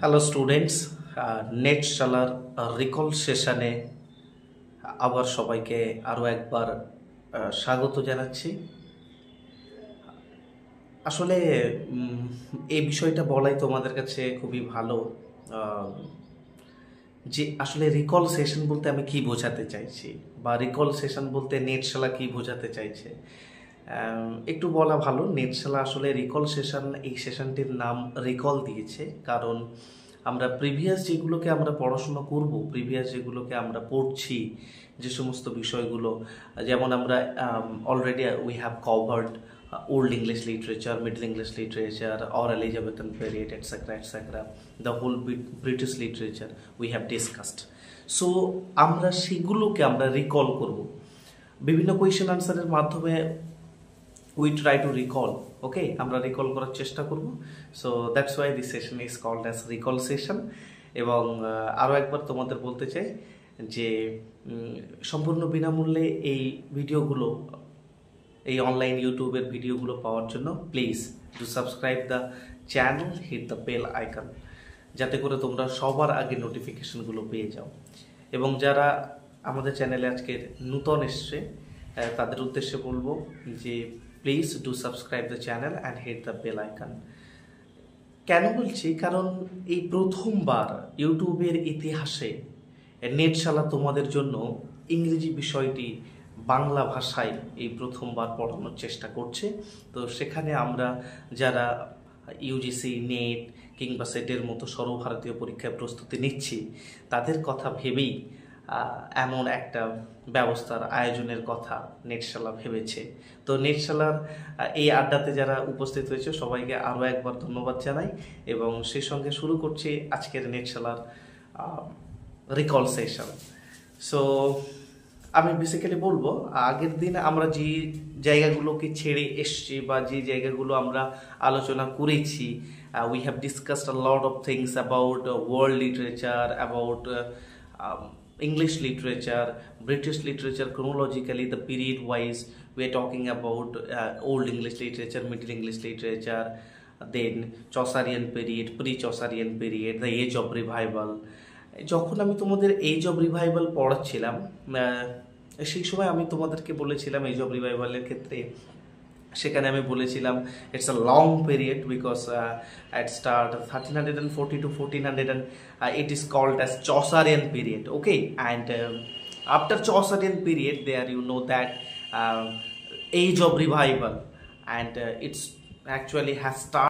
Hello students, net শালার recall সেশনে আবার সবাইকে আরও একবার স্বাগত জানাচ্ছি। আসলে এই বিষয়টা বলাই তোমাদের কাছে খুবই ভালো যে আসলে রিকল সেশন বলতে আমি কি বোঝাতে চাইছি, বা রিকল সেশন বলতে নেট শালা কি বোঝাতে চাইছে একটু বলা ভালো। নেটশালা আসলে রিকল সেশন, এই সেশনটির নাম রিকল দিয়েছে কারণ আমরা প্রিভিয়াস যেগুলোকে আমরা পড়াশোনা করব, প্রিভিয়াস যেগুলোকে আমরা পড়ছি, যে সমস্ত বিষয়গুলো, যেমন আমরা already we have covered old English literature, middle English literature, or Elizabethan period, etcetera etcetera, the whole British literature we have discussed. So আমরা সেগুলোকে আমরা রিকল করব বিভিন্ন কোয়েশ্চেন আনসারের মাধ্যমে। We try to recall, okay, আমরা রিকল করার চেষ্টা করব। So that's why this session is called as recall session. এবং আরও একবার তোমাদের বলতে চাই যে সম্পূর্ণ বিনামূল্যে এই ভিডিওগুলো, এই অনলাইন ইউটিউবের ভিডিওগুলো পাওয়ার জন্য please do subscribe the channel, hit the bell icon, যাতে করে তোমরা সবার আগে নোটিফিকেশনগুলো পেয়ে যাও। এবং যারা আমাদের চ্যানেলে আজকের নূতন এসছে তাদের উদ্দেশ্যে বলবো যে please do subscribe the channel and hit the bell icon. কেন বলছি? কারণ এই প্রথমবার ইউটিউবের ইতিহাসে নেটশালা তোমাদের জন্য ইংরেজি বিষয়টি বাংলা ভাষায় এই প্রথমবার পড়ানোর চেষ্টা করছে। তো সেখানে আমরা যারা ইউজিসি, নেট কিংবা সেটের মতো সর্বভারতীয় পরীক্ষায় প্রস্তুতি নিচ্ছি, তাদের কথা ভেবেই এমন একটা ব্যবস্থার আয়োজনের কথা নেটশালা ভেবেছে। তো নেটশালার এই আড্ডাতে যারা উপস্থিত হয়েছে সবাইকে আরও একবার ধন্যবাদ জানাই, এবং সেই সঙ্গে শুরু করছি আজকের নেটশালার রিকল সেশন। সো আমি বেসিক্যালি বলবো, আগের দিন আমরা যে জায়গাগুলোকে ছেড়ে এসছি বা যে জায়গাগুলো আমরা আলোচনা করেছি, we have discussed a lot of things about world literature, about English literature, British literature chronologically, the period wise. We are talking about Old English literature, Middle English literature, then Chaucerian period, pre-Chaucerian period, the age of revival. যখন আমি তোমাদের age of revival পড়াচ্ছিলাম, সেই সময় আমি তোমাদেরকে বলেছিলাম age of রিভাইভালের ক্ষেত্রে, সেখানে আমি বলেছিলাম it's a long period because at start 1340 to 1400 and it is called as Chaucerian period, okay, and after Chaucerian period there you know that age of revival, and it's actually has started